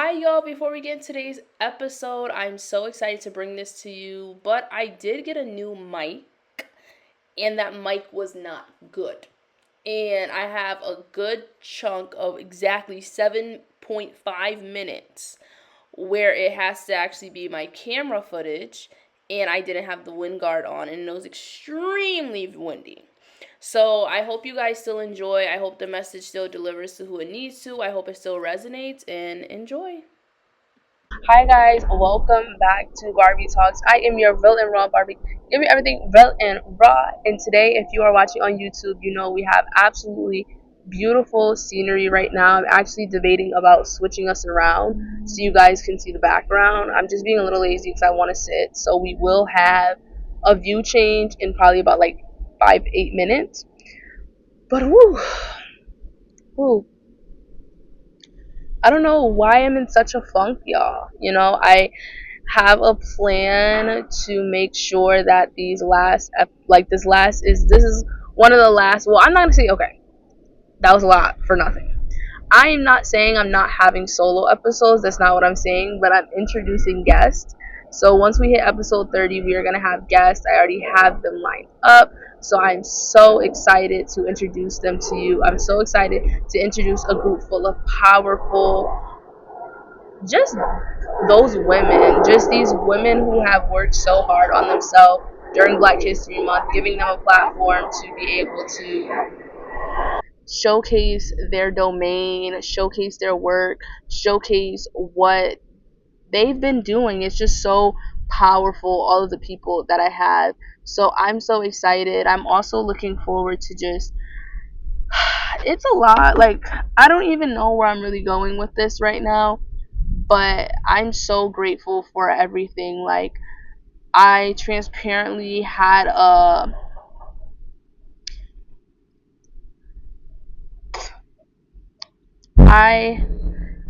Hi, y'all. Before we get into today's episode, I'm so excited to bring this to you. But I did get a new mic, and that mic was not good. And I have a good chunk of exactly 7.5 minutes where it has to actually be my camera footage, and I didn't have the wind guard on, and it was extremely windy. So I hope you guys still enjoy. I hope the message still delivers to who it needs to. I hope it still resonates, and enjoy. Hi guys, welcome back to Barbie Talks. I am your real and raw Barbie. Give me everything real and raw. And today, if you are watching on YouTube, you know we have absolutely beautiful scenery right now. I'm actually debating about switching us around so you guys can see the background. I'm just being a little lazy because I want to sit. So we will have a view change in probably about like 5-8 minutes. But whoo, I don't know why I'm in such a funk, y'all. I have a plan to make sure that this is one of the last. Well, I'm not gonna say okay. That was a lot for nothing. I am not saying I'm not having solo episodes. That's not what I'm saying. But I'm introducing guests. So once we hit episode 30, we are gonna have guests. I already have them lined up. So I'm so excited to introduce them to you. I'm so excited to introduce a group full of powerful, just those women, just these women who have worked so hard on themselves during Black History Month, giving them a platform to be able to showcase their domain, showcase their work, showcase what they've been doing. It's just so powerful, all of the people that I have. So I'm so excited. I'm also looking forward to just it's a lot. Like, I don't even know where I'm really going with this right now, but I'm so grateful for everything. Like, I transparently had a I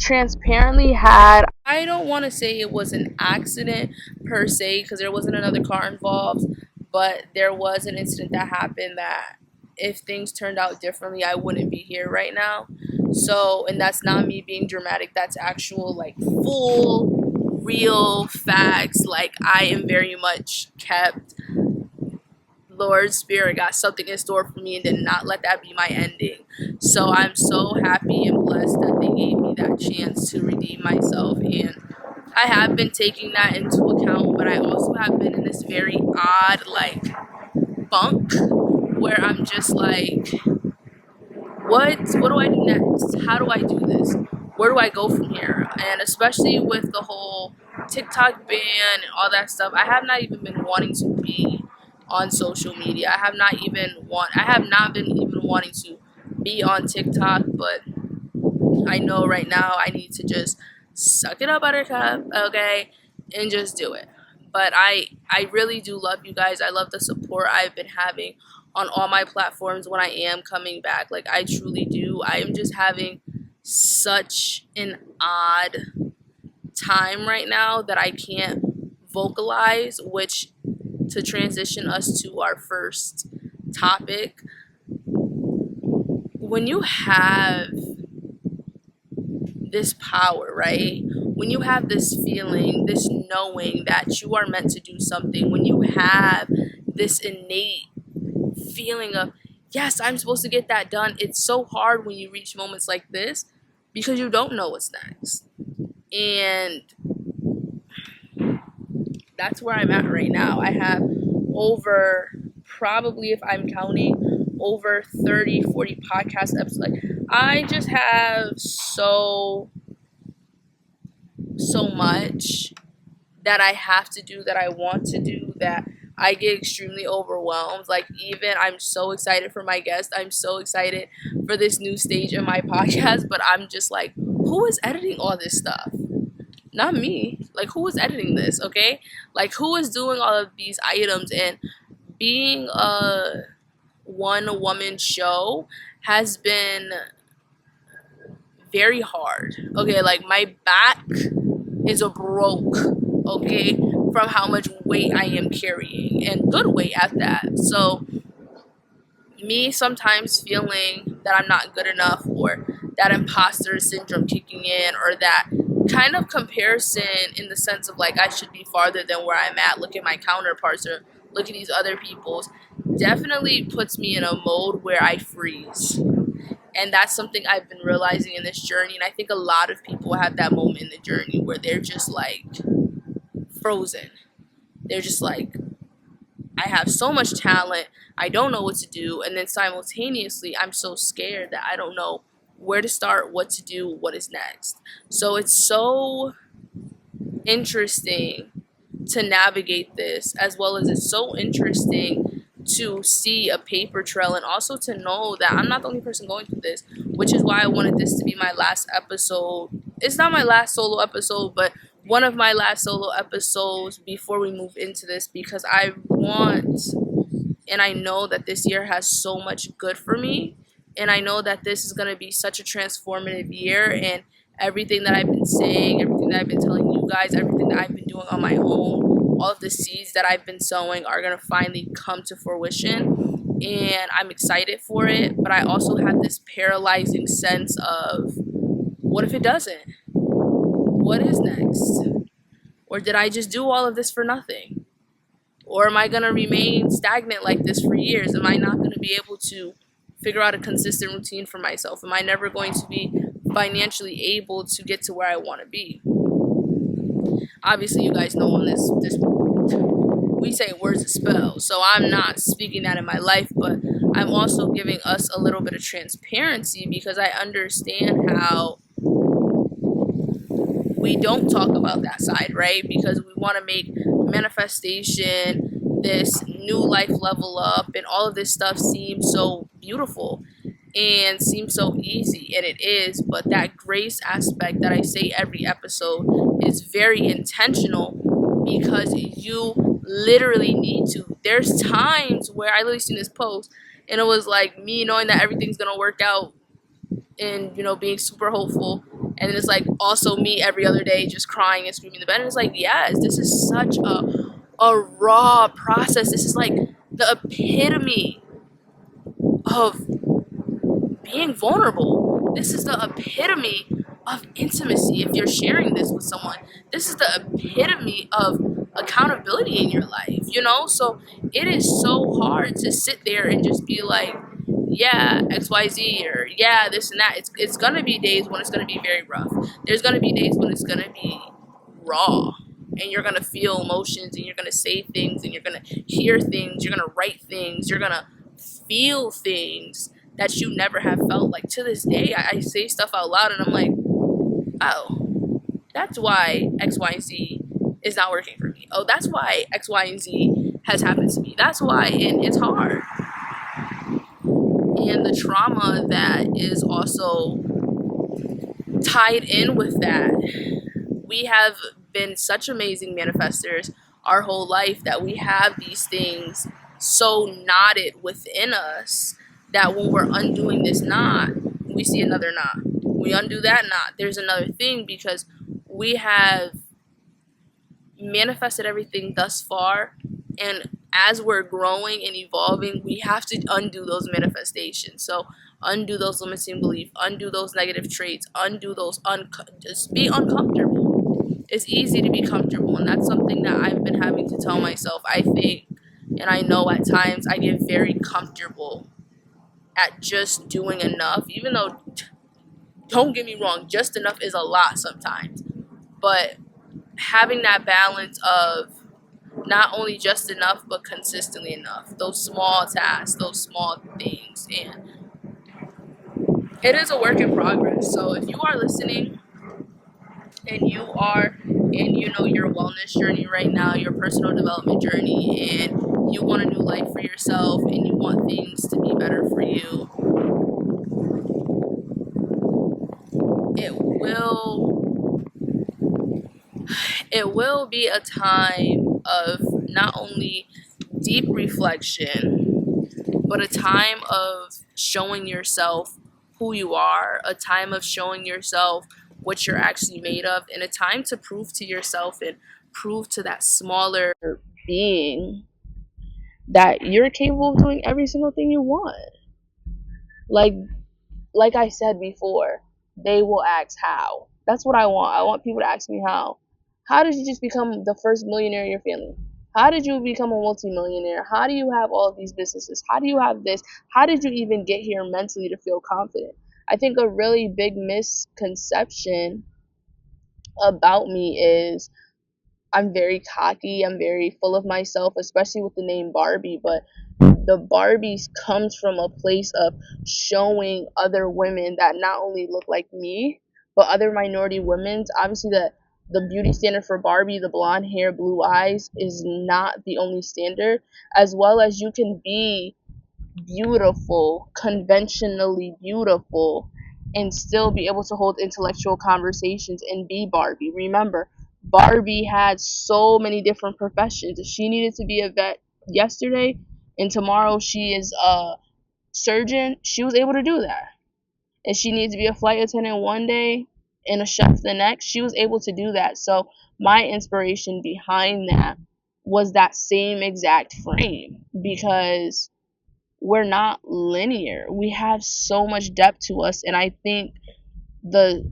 transparently had I don't want to say it was an accident per se because there wasn't another car involved, but there was an incident that happened that if things turned out differently, I wouldn't be here right now. So, and that's not me being dramatic, that's actual, like, full, real facts. Like, I am very much kept. Lord Spirit got something in store for me and did not let that be my ending. So I'm so happy and blessed that they gave me that chance to redeem myself. And I have been taking that into account, but I also have been in this very odd, like, funk where I'm just like, what do I do next? How do I do this? Where do I go from here? And especially with the whole TikTok ban and all that stuff, I have not even been wanting to be on social media. I have not been even wanting to be on TikTok, but I know right now I need to just suck it up, buttercup, okay, and just do it. But I really do love you guys. I love the support I've been having on all my platforms when I am coming back. Like, I truly do. I am just having such an odd time right now that I can't vocalize, which, to transition us to our first topic, when you have this power, right? When you have this feeling, this knowing that you are meant to do something, when you have this innate feeling of, yes, I'm supposed to get that done, it's so hard when you reach moments like this because you don't know what's next. And that's where I'm at right now. I have over, probably, if I'm counting, over 30-40 podcast episodes. Like, I just have so much that I have to do, that I want to do, that I get extremely overwhelmed. Like, even I'm so excited for my guest. I'm so excited for this new stage in my podcast, but I'm just like, who is editing all this stuff? Not me. Like, who is editing this, okay? Like, who is doing all of these items? And being a one-woman show has been very hard, okay? Like, my back is a broke, okay, from how much weight I am carrying, and good weight at that. So me sometimes feeling that I'm not good enough, or that imposter syndrome kicking in, or that kind of comparison in the sense of like I should be farther than where I'm at. Look at my counterparts or look at these other people's. Definitely puts me in a mode where I freeze. And that's something I've been realizing in this journey. And I think a lot of people have that moment in the journey where they're just like frozen. They're just like, I have so much talent. I don't know what to do. And then simultaneously, I'm so scared that I don't know where to start, what to do, what is next. So it's so interesting to navigate this, as well as it's so interesting to see a paper trail and also to know that I'm not the only person going through this, which is why I wanted this to be my last episode. It's not my last solo episode, but one of my last solo episodes before we move into this, because I want and I know that this year has so much good for me, and I know that this is going to be such a transformative year, and everything that I've been saying, everything that I've been telling you guys, everything that I've been doing on my own, all of the seeds that I've been sowing are going to finally come to fruition, and I'm excited for it. But I also have this paralyzing sense of, what if it doesn't? What is next? Or did I just do all of this for nothing? Or am I going to remain stagnant like this for years? Am I not going to be able to figure out a consistent routine for myself? Am I never going to be financially able to get to where I want to be? Obviously, you guys know on this we say words a spell, so I'm not speaking that in my life, but I'm also giving us a little bit of transparency because I understand how we don't talk about that side, right? Because we want to make manifestation, this new life level up, and all of this stuff seem so beautiful and seems so easy, and it is. But that grace aspect that I say every episode is very intentional because you literally need to. There's times where I literally seen this post and it was like me knowing that everything's gonna work out and being super hopeful, and then it's like also me every other day just crying and screaming in the bed, and it's like, yes, this is such a raw process. This is like the epitome of being vulnerable. This is the epitome of intimacy. If you're sharing this with someone, this is the epitome of accountability in your life. So it is so hard to sit there and just be like, yeah, XYZ, or yeah, this and that. It's gonna be days when it's gonna be very rough. There's gonna be days when it's gonna be raw, and you're gonna feel emotions, and you're gonna say things, and you're gonna hear things, you're gonna write things, you're gonna feel things that you never have felt. Like, to this day, I say stuff out loud and I'm like, oh, that's why XYZ is not working for me. Oh, that's why X, Y, and Z has happened to me. That's why, and it's hard. And the trauma that is also tied in with that. We have been such amazing manifestors our whole life that we have these things so knotted within us that when we're undoing this knot, we see another knot. We undo that knot, there's another thing, because we have manifested everything thus far, and as we're growing and evolving, we have to undo those manifestations. So undo those limiting beliefs, undo those negative traits, undo those just be uncomfortable. It's easy to be comfortable, and that's something that I've been having to tell myself. I think, and I know at times I get very comfortable at just doing enough, even though, don't get me wrong, just enough is a lot sometimes. But having that balance of not only just enough, but consistently enough. Those small tasks, those small things. And it is a work in progress. So if you are listening and you are in, your wellness journey right now, your personal development journey, and you want a new life for yourself and you want things to be better for you, it will be a time of not only deep reflection, but a time of showing yourself who you are, a time of showing yourself what you're actually made of, and a time to prove to yourself and prove to that smaller being that you're capable of doing every single thing you want. Like I said before, they will ask how. That's what I want. I want people to ask me how. How did you just become the first millionaire in your family? How did you become a multimillionaire? How do you have all of these businesses? How do you have this? How did you even get here mentally to feel confident? I think a really big misconception about me is I'm very cocky, I'm very full of myself, especially with the name Barbie, but the Barbies comes from a place of showing other women that not only look like me, but other minority women's. Obviously the beauty standard for Barbie, the blonde hair, blue eyes, is not the only standard, as well as you can be beautiful, conventionally beautiful, and still be able to hold intellectual conversations and be Barbie. Remember, Barbie had so many different professions. If she needed to be a vet yesterday and tomorrow she is a surgeon, she was able to do that. If she needs to be a flight attendant one day and a chef the next, she was able to do that. So my inspiration behind that was that same exact frame, because we're not linear. We have so much depth to us, and I think the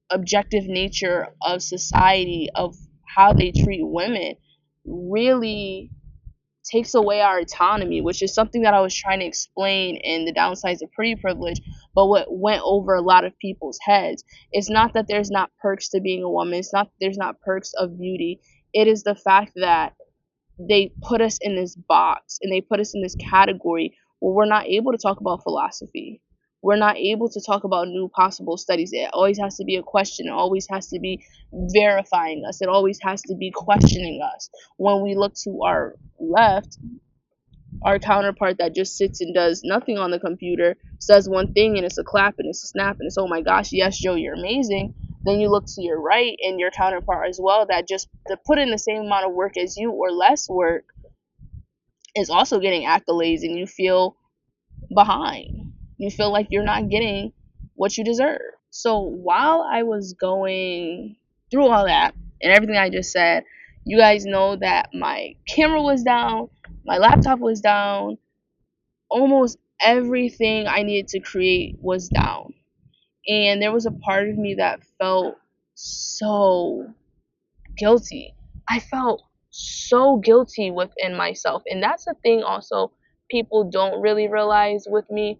objective nature of society, of how they treat women, really takes away our autonomy, which is something that I was trying to explain in The Downsides of Pretty Privilege, but what went over a lot of people's heads. It's not that there's not perks to being a woman, it's not that there's not perks of beauty. It is the fact that they put us in this box and they put us in this category where we're not able to talk about philosophy. We're not able to talk about new possible studies. It always has to be a question. It always has to be verifying us. It always has to be questioning us. When we look to our left, our counterpart that just sits and does nothing on the computer, says one thing and it's a clap and it's a snap and it's, oh my gosh, yes, Joe, you're amazing. Then you look to your right and your counterpart as well that just to put in the same amount of work as you or less work is also getting accolades, and you feel behind. You feel like you're not getting what you deserve. So while I was going through all that and everything I just said, you guys know that my camera was down, my laptop was down, almost everything I needed to create was down. And there was a part of me that felt so guilty. I felt so guilty within myself. And that's the thing also people don't really realize with me.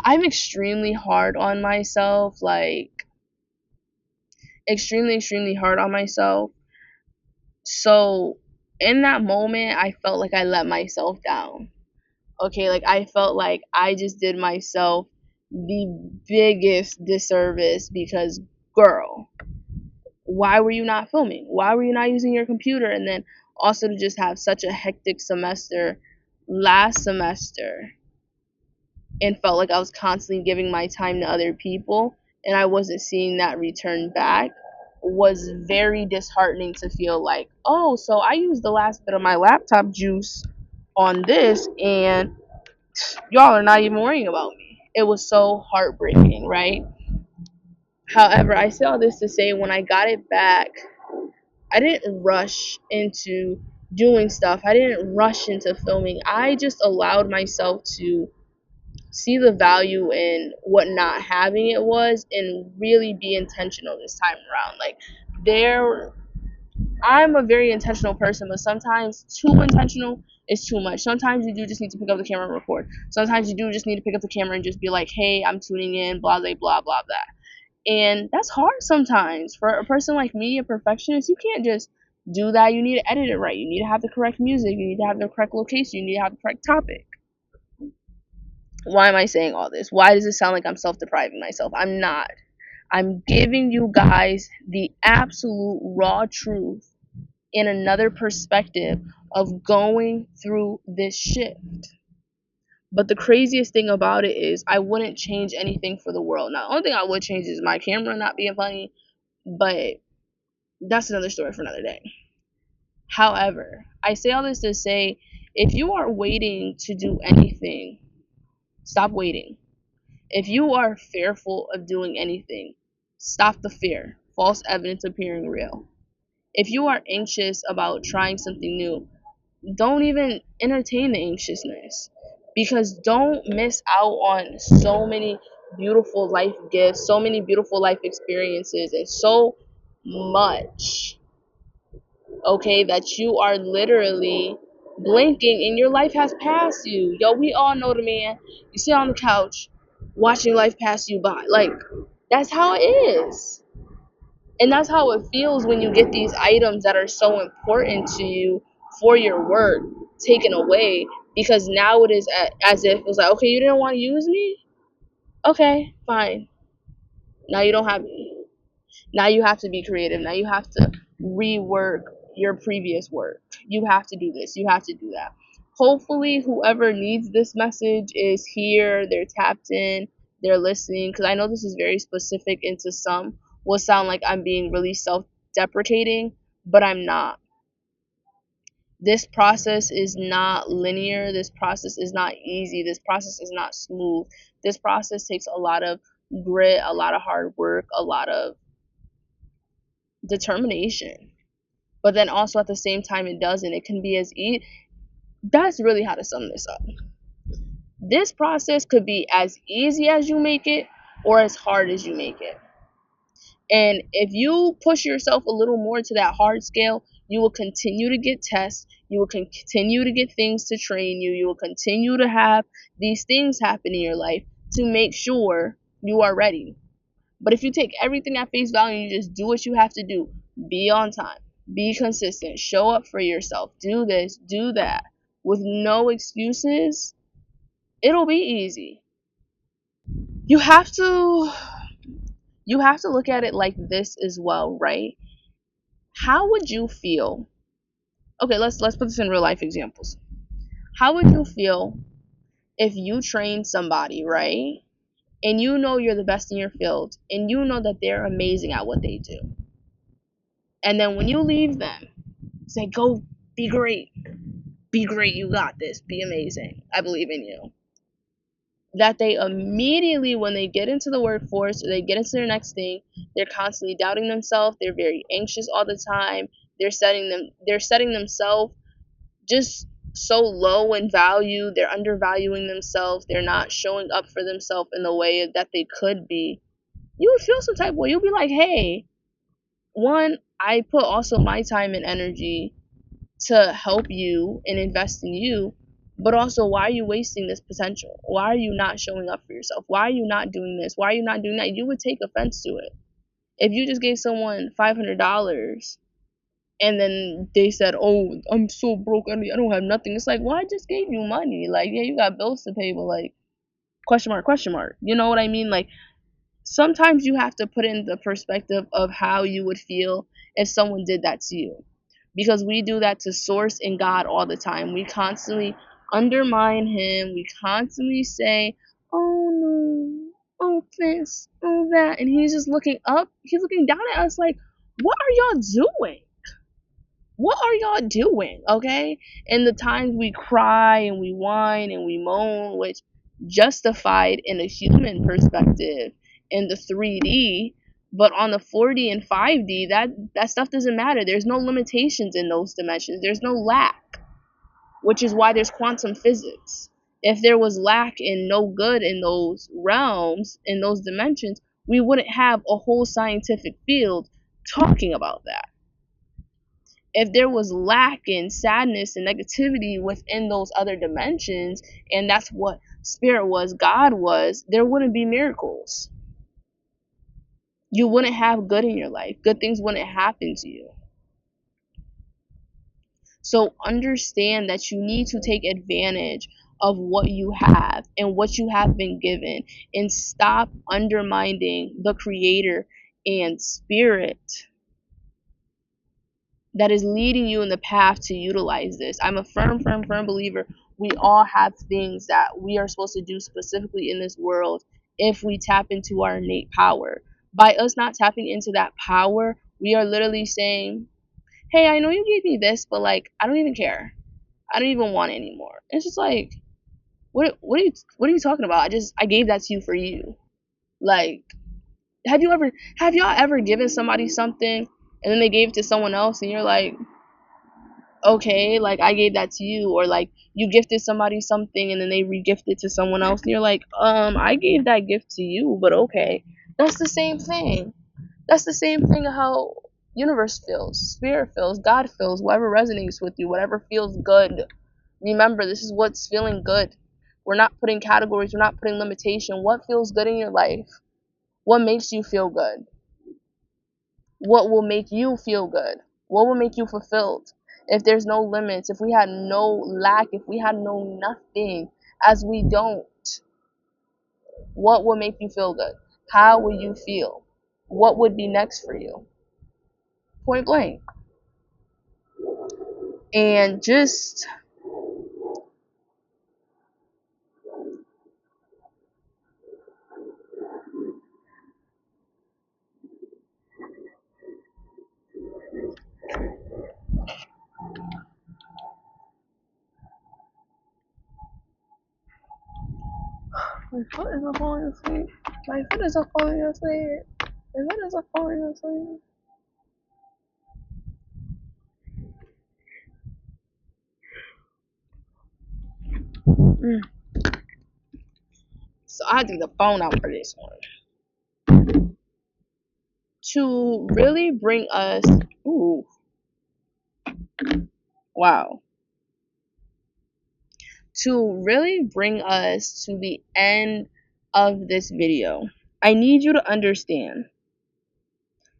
I'm extremely hard on myself, like extremely hard on myself. So in that moment, I felt like I let myself down. Okay, like I felt like I just did myself the biggest disservice because, girl, why were you not filming? Why were you not using your computer? And then also to just have such a hectic semester last semester and felt like I was constantly giving my time to other people and I wasn't seeing that return back was very disheartening to feel like, oh, so I used the last bit of my laptop juice on this and y'all are not even worrying about me. It was so heartbreaking, right? However, I say all this to say when I got it back, I didn't rush into doing stuff. I didn't rush into filming. I just allowed myself to see the value in what not having it was and really be intentional this time around. Like there I'm a very intentional person, but sometimes too intentional is too much. Sometimes you do just need to pick up the camera and record. Sometimes you do just need to pick up the camera and just be like, hey, I'm tuning in, blah, blah, blah, blah, blah. And that's hard sometimes. For a person like me, a perfectionist, you can't just do that. You need to edit it right. You need to have the correct music. You need to have the correct location. You need to have the correct topic. Why am I saying all this? Why does it sound like I'm self-depriving myself? I'm not. I'm giving you guys the absolute raw truth in another perspective of going through this shift. But the craziest thing about it is I wouldn't change anything for the world. Now, the only thing I would change is my camera not being funny, but that's another story for another day. However, I say all this to say if you are waiting to do anything, stop waiting. If you are fearful of doing anything, stop the fear. False evidence appearing real. If you are anxious about trying something new, don't even entertain the anxiousness, because don't miss out on so many beautiful life gifts, so many beautiful life experiences, and so much, okay, that you are literally blinking and your life has passed you. Yo, we all know the man. You sit on the couch watching life pass you by. Like, that's how it is. And that's how it feels when you get these items that are so important to you for your work taken away, because now it is as if it was like, okay, you didn't want to use me? Okay, fine. Now you don't have me. Now you have to be creative. Now you have to rework your previous work. You have to do this. You have to do that. Hopefully, whoever needs this message is here. They're tapped in. They're listening. Because I know this is very specific, and to some will sound like I'm being really self deprecating, but I'm not. This process is not linear. This process is not easy. This process is not smooth. This process takes a lot of grit, a lot of hard work, a lot of determination. But then also at the same time, it doesn't. It can be as easy. That's really how to sum this up. This process could be as easy as you make it or as hard as you make it. And if you push yourself a little more to that hard scale, you will continue to get tests. You will continue to get things to train you. You will continue to have these things happen in your life to make sure you are ready. But if you take everything at face value and you just do what you have to do, be on time, be consistent, show up for yourself, do this, do that, with no excuses, it'll be easy. You have to look at it like this as well, right? How would you feel? Okay, let's put this in real life examples. How would you feel if you trained somebody, right? And you know you're the best in your field, and you know that they're amazing at what they do. And then when you leave them, say, go be great. Be great. You got this. Be amazing. I believe in you. That they immediately, when they get into the workforce or they get into their next thing, they're constantly doubting themselves. They're very anxious all the time. They're setting themselves just so low in value. They're undervaluing themselves. They're not showing up for themselves in the way that they could be. You would feel some type of way. You'll be like, hey, one, I put also my time and energy to help you and invest in you, but also, why are you wasting this potential? Why are you not showing up for yourself? Why are you not doing this? Why are you not doing that? You would take offense to it. If you just gave someone $500 and then they said, oh, I'm so broke, I don't have nothing. It's like, well, I just gave you money. Like, yeah, you got bills to pay, but like, question mark, question mark. You know what I mean? Like, sometimes you have to put in the perspective of how you would feel if someone did that to you, because we do that to source in God all the time. We constantly undermine him. We constantly say, oh no, oh this, oh that, and he's just looking up. He's looking down at us like, what are y'all doing? What are y'all doing? Okay? And the times we cry and we whine and we moan, which justified in a human perspective in the 3D, but on the 4D and 5D, that stuff doesn't matter. There's no limitations in those dimensions. There's no lack, which is why there's quantum physics. If there was lack and no good in those realms, in those dimensions, we wouldn't have a whole scientific field talking about that. If there was lack and sadness and negativity within those other dimensions, and that's what spirit was, God was, there wouldn't be miracles. You wouldn't have good in your life. Good things wouldn't happen to you. So understand that you need to take advantage of what you have and what you have been given, and stop undermining the creator and spirit that is leading you in the path to utilize this. I'm a firm believer. We all have things that we are supposed to do specifically in this world if we tap into our innate power. By us not tapping into that power, we are literally saying, hey, I know you gave me this, but like, I don't even care. I don't even want it anymore. It's just like, what are you talking about? I gave that to you for you. Like, have y'all ever given somebody something and then they gave it to someone else and you're like, Okay, like I gave that to you, or like you gifted somebody something and then they re-gifted to someone else and you're like, I gave that gift to you, but okay. That's the same thing. That's the same thing how universe feels, spirit feels, God feels, whatever resonates with you, whatever feels good. Remember, this is what's feeling good. We're not putting categories, we're not putting limitation. What feels good in your life? What makes you feel good? What will make you feel good? What will make you fulfilled? If there's no limits, if we had no lack, if we had no nothing, as we don't, what will make you feel good? How will you feel? What would be next for you? Point blank. And just my foot is up falling asleep. My foot is up falling asleep. My foot is up falling asleep. Mm. So I had to get the phone out for this one. To really bring us, ooh, wow. To really bring us to the end of this video, I need you to understand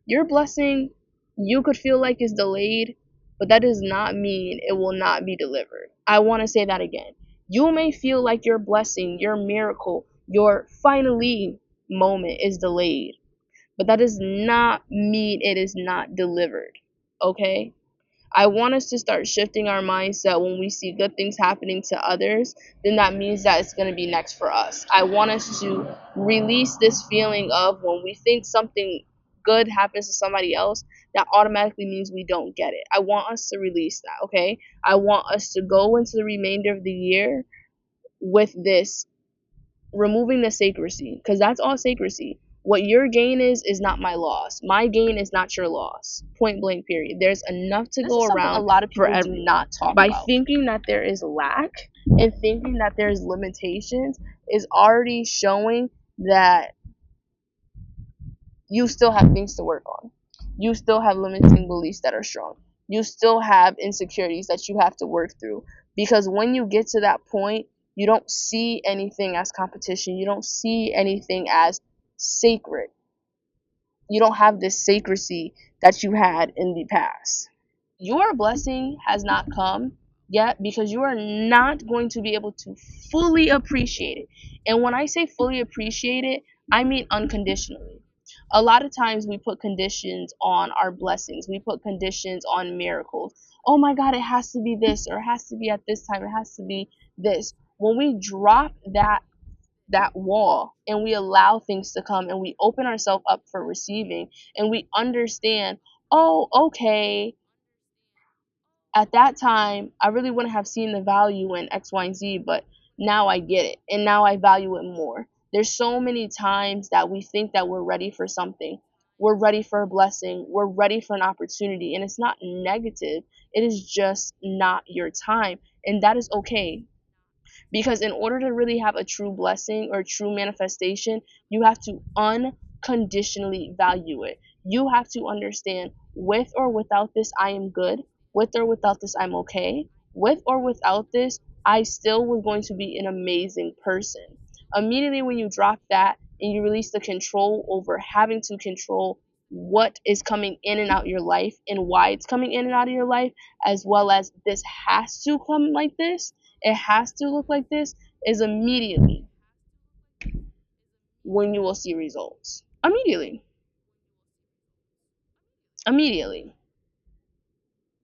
your blessing, you could feel like is delayed, but that does not mean it will not be delivered. I want to say that again. You may feel like your blessing, your miracle, your finally moment is delayed, but that does not mean it is not delivered. Okay? I want us to start shifting our mindset when we see good things happening to others, then that means that it's going to be next for us. I want us to release this feeling of when we think something good happens to somebody else, that automatically means we don't get it. I want us to release that, okay? I want us to go into the remainder of the year with this, removing the sacrecy, because that's all sacrecy. What your gain is not my loss. My gain is not your loss. Point blank. Period. There's enough to go around. A lot of people do not talk by about. Thinking that there is lack and thinking that there's limitations is already showing that you still have things to work on. You still have limiting beliefs that are strong. You still have insecurities that you have to work through. Because when you get to that point, you don't see anything as competition. You don't see anything as sacred. You don't have this sacredcy that you had in the past. Your blessing has not come yet because you are not going to be able to fully appreciate it. And when I say fully appreciate it, I mean unconditionally. A lot of times we put conditions on our blessings, we put conditions on miracles. Oh my God, it has to be this, or it has to be at this time, it has to be this. When we drop that wall and we allow things to come and we open ourselves up for receiving and we understand, oh, okay, at that time, I really wouldn't have seen the value in X, Y, and Z, but now I get it. And now I value it more. There's so many times that we think that we're ready for something. We're ready for a blessing. We're ready for an opportunity. And it's not negative. It is just not your time. And that is okay. Because in order to really have a true blessing or true manifestation, you have to unconditionally value it. You have to understand, with or without this, I am good. With or without this, I'm okay. With or without this, I still was going to be an amazing person. Immediately when you drop that and you release the control over having to control what is coming in and out of your life and why it's coming in and out of your life, as well as this has to come like this, it has to look like this, is immediately when you will see results. Immediately. Immediately.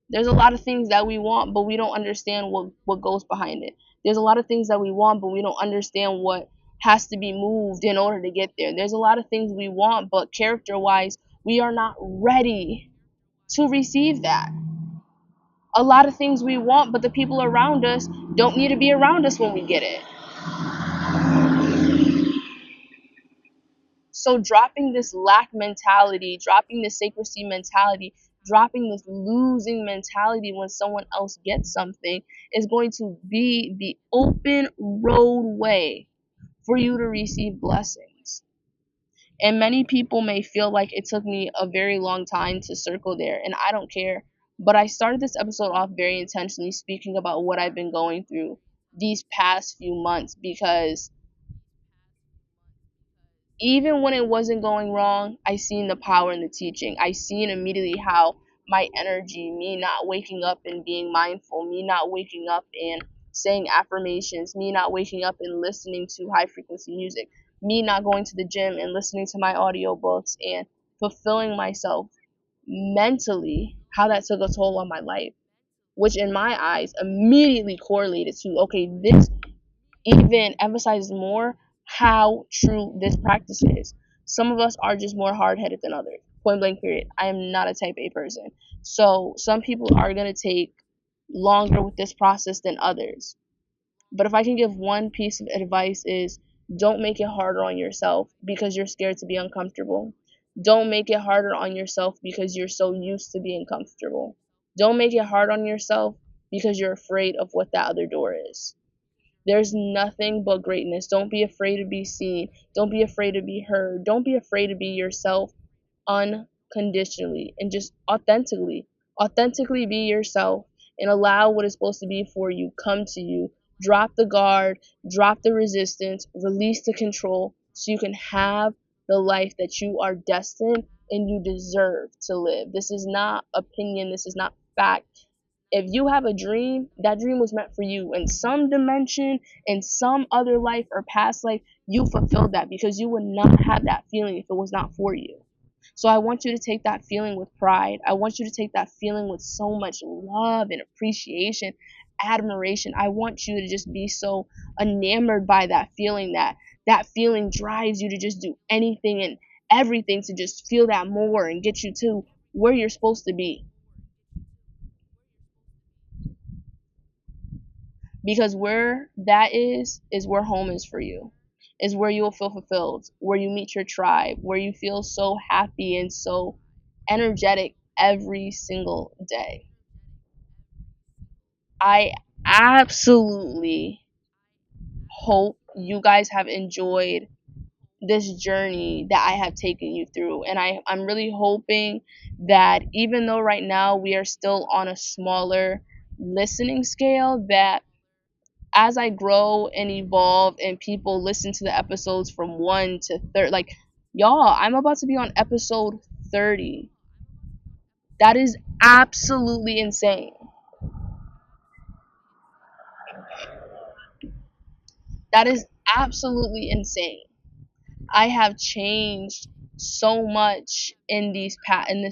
There's a lot of things that we want, but we don't understand what goes behind it. There's a lot of things that we want, but we don't understand what has to be moved in order to get there. There's a lot of things we want, but character wise, we are not ready to receive that. A lot of things we want, but the people around us don't need to be around us when we get it. So dropping this lack mentality, dropping this sacrecy mentality, dropping this losing mentality when someone else gets something is going to be the open roadway for you to receive blessings. And many people may feel like it took me a very long time to circle there, and I don't care. But I started this episode off very intentionally speaking about what I've been going through these past few months, because even when it wasn't going wrong, I seen the power in the teaching. I seen immediately how my energy, me not waking up and being mindful, me not waking up and saying affirmations, me not waking up and listening to high frequency music, me not going to the gym and listening to my audiobooks and fulfilling myself mentally, how that took a toll on my life, which in my eyes immediately correlated to, okay, this even emphasizes more how true this practice is. Some of us are just more hard headed than others. Point blank, period. I am not a type A person. So some people are going to take longer with this process than others. But if I can give one piece of advice is, don't make it harder on yourself because you're scared to be uncomfortable. Don't make it harder on yourself because you're so used to being comfortable. Don't make it hard on yourself because you're afraid of what that other door is. There's nothing but greatness. Don't be afraid to be seen. Don't be afraid to be heard. Don't be afraid to be yourself unconditionally and just authentically. Authentically be yourself and allow what is supposed to be for you come to you. Drop the guard, drop the resistance, release the control so you can have the life that you are destined and you deserve to live. This is not opinion, this is not fact. If you have a dream, that dream was meant for you in some dimension, in some other life or past life. You fulfilled that because you would not have that feeling if it was not for you. So I want you to take that feeling with pride. I want you to take that feeling with so much love and appreciation, admiration. I want you to just be so enamored by that feeling that that feeling drives you to just do anything and everything to just feel that more and get you to where you're supposed to be. Because where that is where home is for you, is where you will feel fulfilled, where you meet your tribe, where you feel so happy and so energetic every single day. I absolutely hope you guys have enjoyed this journey that I have taken you through, and I'm really hoping that even though right now we are still on a smaller listening scale, that as I grow and evolve and people listen to the episodes from 1 to 30, like, y'all, I'm about to be on episode 30. That is absolutely insane. That is absolutely insane. I have changed so much in this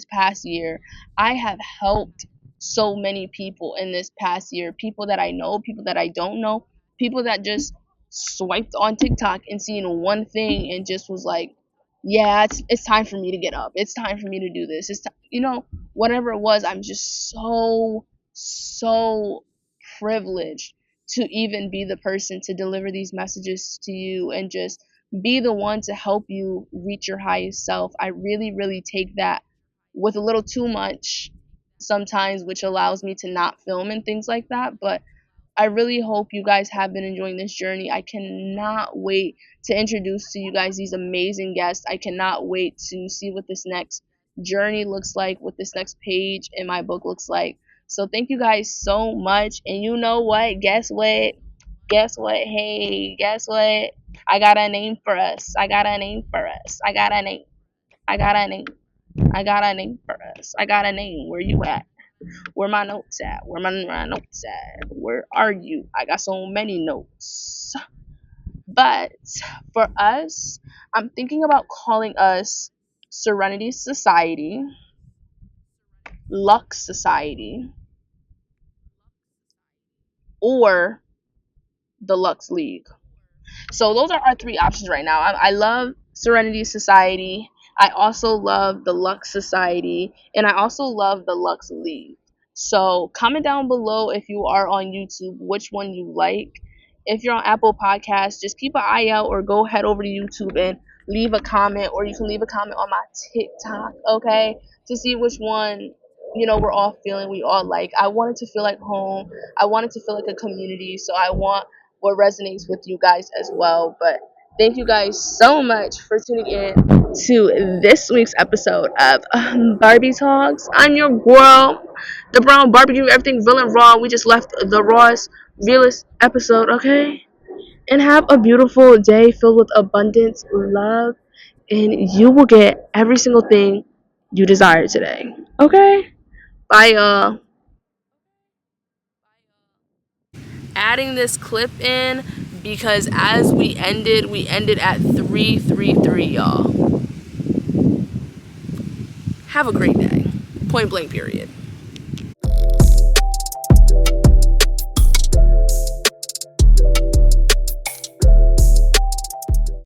past year. I have helped so many people in this past year. People that I know, people that I don't know, people that just swiped on TikTok and seen one thing and just was like, "Yeah, it's time for me to get up. It's time for me to do this. Whatever it was. I'm just so privileged to even be the person to deliver these messages to you and just be the one to help you reach your highest self. I really, really take that with a little too much sometimes, which allows me to not film and things like that. But I really hope you guys have been enjoying this journey. I cannot wait to introduce to you guys these amazing guests. I cannot wait to see what this next journey looks like, what this next page in my book looks like. So thank you guys so much. And you know what? Guess what? Guess what? Hey, guess what? I got a name for us. I got a name for us. I got a name. I got a name. I got a name for us. I got a name. Where you at? Where my notes at? Where my notes at? Where are you? I got so many notes. But for us, I'm thinking about calling us Serenity Society, Lux Society, or the Lux League. So those are our three options right now. I love Serenity Society. I also love the Lux Society, and I also love the Lux League. So comment down below if you are on YouTube which one you like. If you're on Apple Podcasts, just keep an eye out or go head over to YouTube and leave a comment, or you can leave a comment on my TikTok, okay, to see which one we're all feeling, we all like. I wanted to feel like home. I wanted to feel like a community. So I want what resonates with you guys as well. But thank you guys so much for tuning in to this week's episode of Barbie Talks. I'm your girl, the brown barbecue, everything real and raw. We just left the rawest, realest episode, okay? And have a beautiful day filled with abundance, love, and you will get every single thing you desire today. Okay? Bye, y'all. Adding this clip in because as we ended at 333, y'all. Have a great day. Point blank, period.